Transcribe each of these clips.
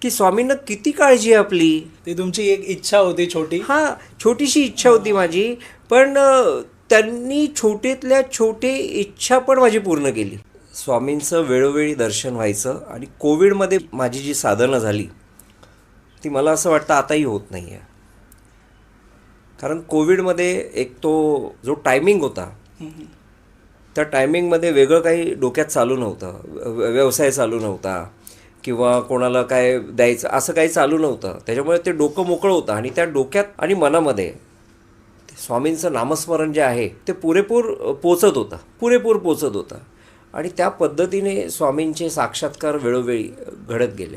की स्वामींना किती काळजी आहे आपली. ती तुमची एक इच्छा होती छोटी. हां, छोटीशी इच्छा होती माझी, पण त्यांनी छोटीतल्या छोटी इच्छा पण माझी पूर्ण केली. स्वामींचं वेळोवेळी दर्शन व्हायचं आणि कोविडमध्ये माझी जी साधना झाली ती मला असं वाटतं आताही होत नाही आहे. कारण कोविडमध्ये एक तो जो टायमिंग होता त्या टायमिंगमध्ये वेगळं काही डोक्यात चालू नव्हतं, व्यवसाय चालू नव्हता किंवा कोणाला काय द्यायचं असं काही चालू नव्हतं. त्याच्यामुळे ते डोकं मोकळं होतं आणि त्या डोक्यात आणि मनामध्ये स्वामींचं नामस्मरण जे आहे ते पुरेपूर पोचत होतं आणि त्या पद्धतीने स्वामींचे साक्षात्कार वेळोवेळी घडत गेले.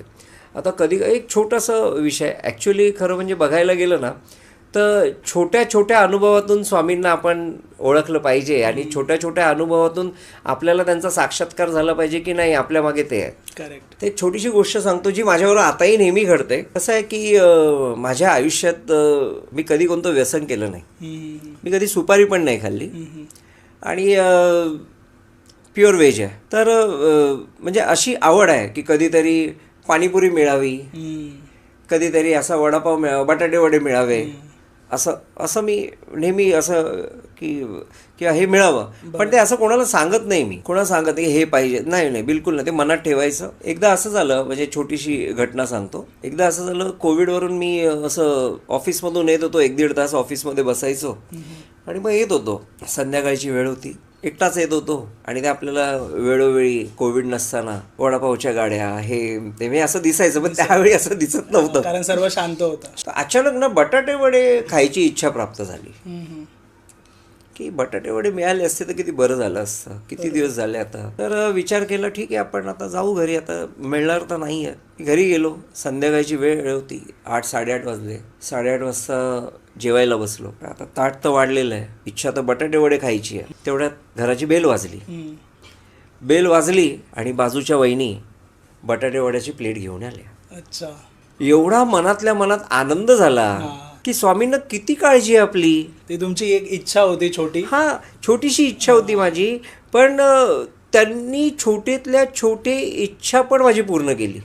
आता कधी एक छोटासा विषय ॲक्च्युली खरं म्हणजे बघायला गेलं ना तर छोट्या छोट्या अनुभवातून स्वामींना आपण ओळखलं पाहिजे आणि छोट्या छोट्या अनुभवातून आपल्याला त्यांचा साक्षात्कार झाला पाहिजे की नाही आपल्या मागे ते आहे. करेक्ट. ते छोटीशी गोष्ट सांगतो जी माझ्यावर आताही नेहमी घडते. कसं आहे की माझ्या आयुष्यात मी कधी कोणतं व्यसन केलं नाही. मी कधी सुपारी पण नाही खाल्ली आणि प्युअर व्हेज आहे. तर म्हणजे अशी आवड आहे की कधीतरी पाणीपुरी मिळावी, कधीतरी असा वडापाव मिळावा, बटाटे वडे मिळावे, असं मी नेहमी असं की किंवा हे मिळावं. पण ते असं कोणाला सांगत नाही मी. कोणाला सांगत नाही हे पाहिजे, नाही बिलकुल नाही. ते मनात ठेवायचं. एकदा असं झालं, म्हणजे छोटीशी घटना सांगतो. एकदा असं झालं, कोविडवरून मी असं ऑफिसमधून येत होतो, 1-1.5 तास ऑफिसमध्ये बसायचो आणि मग येत होतो. संध्याकाळची वेळ होती, एकटाच येत होतो आणि ते आपल्याला वेळोवेळी कोविड नसताना वडापावच्या गाड्या हे ते मी असं दिसायचं, पण त्यावेळी असं दिसत नव्हतं कारण सर्व शांत होतं. अचानक ना बटाटे वडे खायची इच्छा प्राप्त झाली की बटाटे वडे मिळाले असते तर किती बरं झालं असतं. किती दिवस झाले आता. तर विचार केला ठीक आहे आपण आता जाऊ घरी, आता मिळणार तर नाही आहे. घरी गेलो. संध्याकाळची वेळ होती, 8-8:30 वाजले. 8:30 वाजता जेवायला बसलो. आता ताट तर वाढलेलं आहे, इच्छा तर बटाटे वडे खायची आहे. तेवढ्यात घराची बेल वाजली आणि बाजूच्या वहिनी बटाटे वड्याची प्लेट घेऊन आल्या. अच्छा. एवढा मनातल्या मनात आनंद झाला की स्वामींना किती काळजी आहे आपली. ती तुमची एक इच्छा होती छोटी. हां, छोटीशी इच्छा होती माझी, पण त्यांनी छोटीतल्या छोटी इच्छा पण माझी पूर्ण केली.